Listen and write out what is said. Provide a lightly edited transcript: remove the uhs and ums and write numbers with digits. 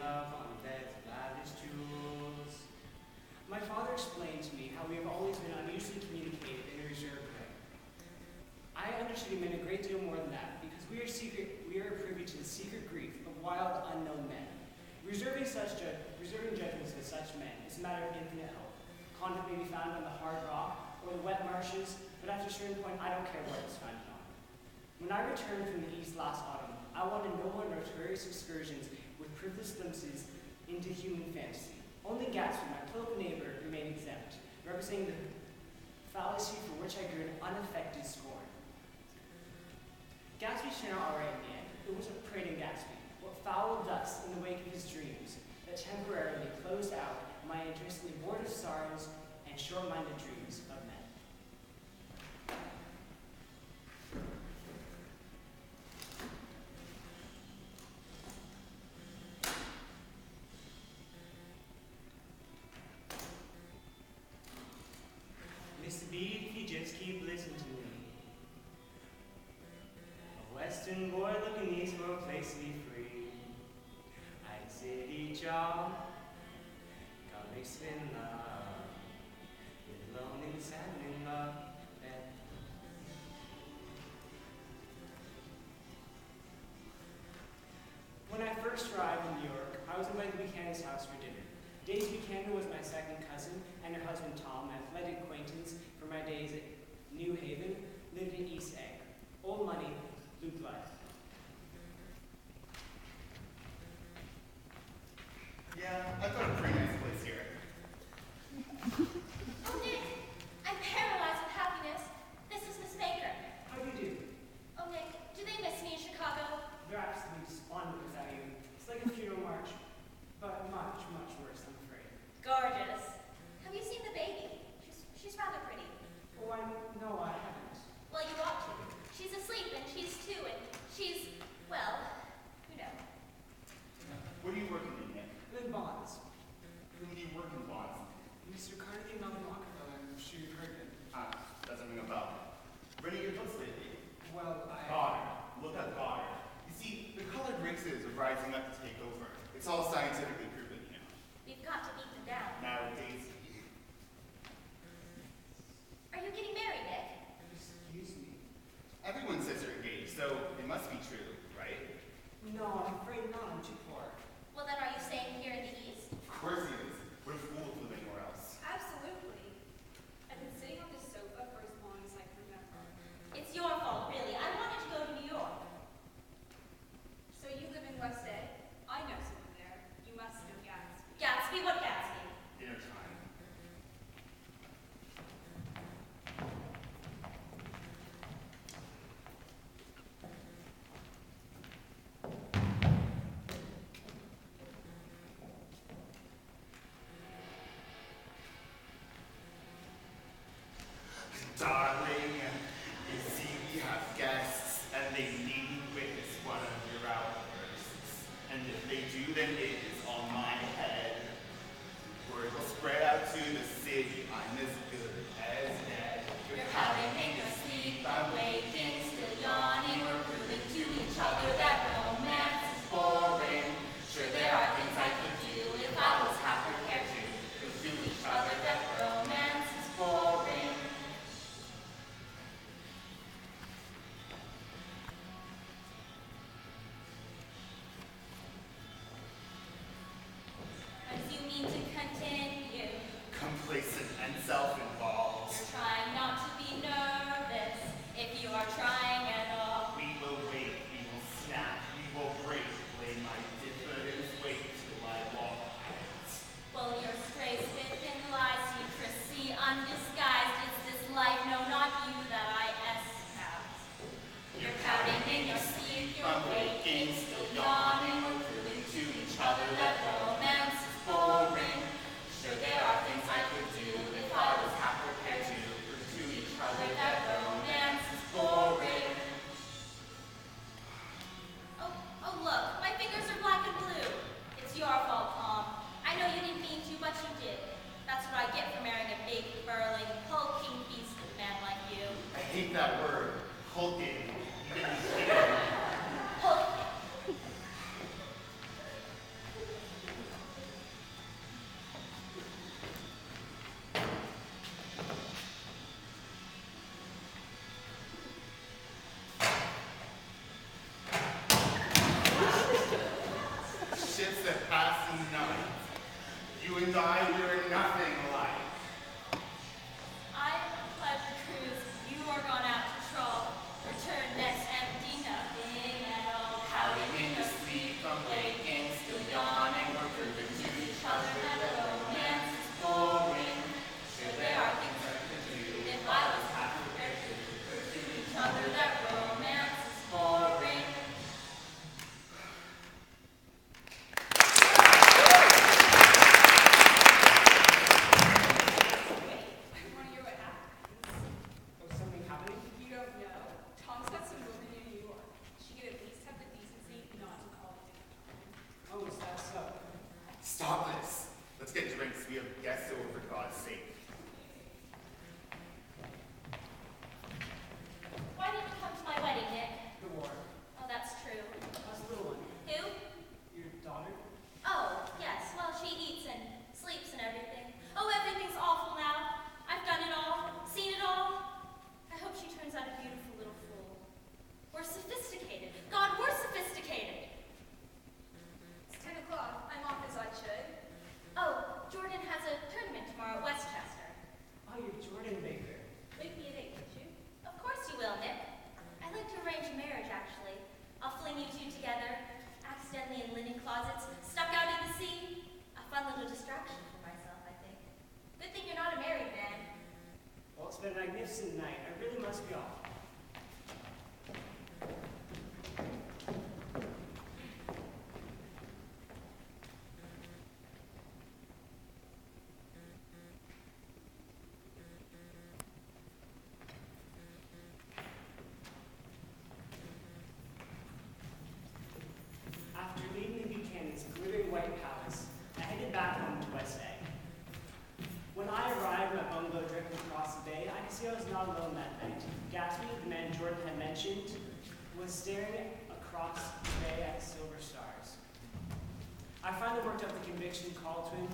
love on beds of lavish jewels. My father explained to me how we have always been unusually communicative in a reserved way. I understood he meant a great deal more than that, because we are privy to the secret grief of wild, unknown men. Reserving judgments of such men is a matter of infinite hope. Conduct may be found on the hard rock or the wet marshes, but after a certain point, I don't care what it's founded on. When I returned from the East last autumn, I wanted no more notorious excursions with privileged glimpses into human fantasy. Only Gatsby, my political neighbor, remained exempt, representing the fallacy for which I grew an unaffected scorn. Gatsby turned out all right in the end. It was a prating Gatsby, what foul dust in the wake of his dreams that temporarily closed out my interest in the abortive sorrows and short-minded dreams of men. Mr. B, if you just keep listening to me. A western boy looking east for a place to be free. I'd city job, got mixed in love, with lonely and sad in love. When I first arrived in New York, I was invited to Buchanan's house for dinner. Daisy Buchanan was my second cousin, and her husband Tom, an athletic acquaintance from my days at New Haven, lived in East Egg. Old money, blue blood. Yeah, I've got a pretty nice place here. Oh, Nick, I'm paralyzed with happiness. This is Miss Baker. How do you do? Oh, Nick, do they miss me in Chicago? They're absolutely splendid without you. It's like a funeral march, but much, much worse, I'm afraid. Gorgeous. Have you seen the baby? She's rather pretty. Oh, no, I haven't. Well, you ought to. She's asleep, and she's two, and she's, well, you know. What are you working in, Nick? In bonds. Who do you work in bonds? Mr. Carnegie Mellon Rockefeller, I'm sure you've heard of him. Doesn't ring a bell. Reading your books lately? Well, Goddard. Look at Goddard. You see, the colored races are rising up to take over. It's all scientifically proven, you know. We've got to beat them down. Nowadays. Are you getting married, Nick? Excuse me. Everyone says they're engaged, so it must be true, right? No, I'm afraid not. I'm too poor. Well, then are you staying here in the East? Of course he is. What a fool to live anywhere else. Absolutely. I've been sitting on this sofa for as long as I can remember. It's your fault, really. I wanted to go to New York. So you live in West Egg? I know someone there. You must know Gatsby. Gatsby? What Gatsby? Dinner time. Darling, you see we have guests, and they needn't witness one of your outbursts. And if they do, then it is on my head. Word will spread out to the city. I'm as good as dead. You're having in your sleep, I'm waking, still yawning. We're proving to each other that romance is boring. Sure, there are things I could do if I was half prepared to prove to each other that romance is boring. As you mean to continue, Complacent and self-involved. you're trying not to be nervous. If you are trying at all, We will wait, we will snap, we will break. Lay my difference, wait till I walk out. well, your stray spit in lie, secrecy undisguised. It's this life, no, not you, that I espouse. You're pouting in your sleep, you're waking, still yawning. We're proving to each other that romance is boring. Sure, there are things I could do if I was half prepared to prove to each other that romance is boring. Oh, look, my fingers are black and blue. It's your fault, Tom. I know you didn't mean to, but you did. That's what I get for marrying a big, burly, hulking beast of man like you. I hate that word, hulking. You didn't hate it. Hulking. You and I, we are nothing alike. I pledge the cruise. You are gone out to trawl. Return next empty, nothing at all. Howling in the sleep, from waking, still yawning, we're proving to each other that romance is boring. Sure, there are things I could do if I was half prepared to prove to each other that romance is boring. Wait, I want to hear what happened. Oh, something happening? You don't know? Tom's got some woman in New York. She could at least have the decency not to call it dinner. Oh, is that so? Stop this. Let's get drinks. We have guests over, for God's sake. Why didn't you come to my wedding, Nick? The war. Oh, that's true. How's the little one? Who? Your daughter? Oh, yes. Well, she eats and sleeps and everything. Oh, everything's awful now. I've done it all, seen it all. I hope she turns out a beautiful little fool. We're sophisticated. God, we're sophisticated. It's 10 o'clock. I'm off as I should. Oh, Jordan has a tournament tomorrow at Westchester. Oh, you're Jordan Baker. Wake me at 8, would you? Of course you will, Nick. I'd like to arrange a marriage, actually. I'll fling you two together, accidentally in linen closets, stuck out in the sea. A fun little distraction for myself, I think. Good thing you're not a married man. Well, it's been a magnificent night. I really must be off. After leaving the Buchanan's glittering white palace, I headed back home to West Egg. When I arrived at my bungalow drifting across the bay, I could see I was not alone that night. Gatsby, the man Jordan had mentioned, was staring across the bay at silver stars. I finally worked up the conviction to call to him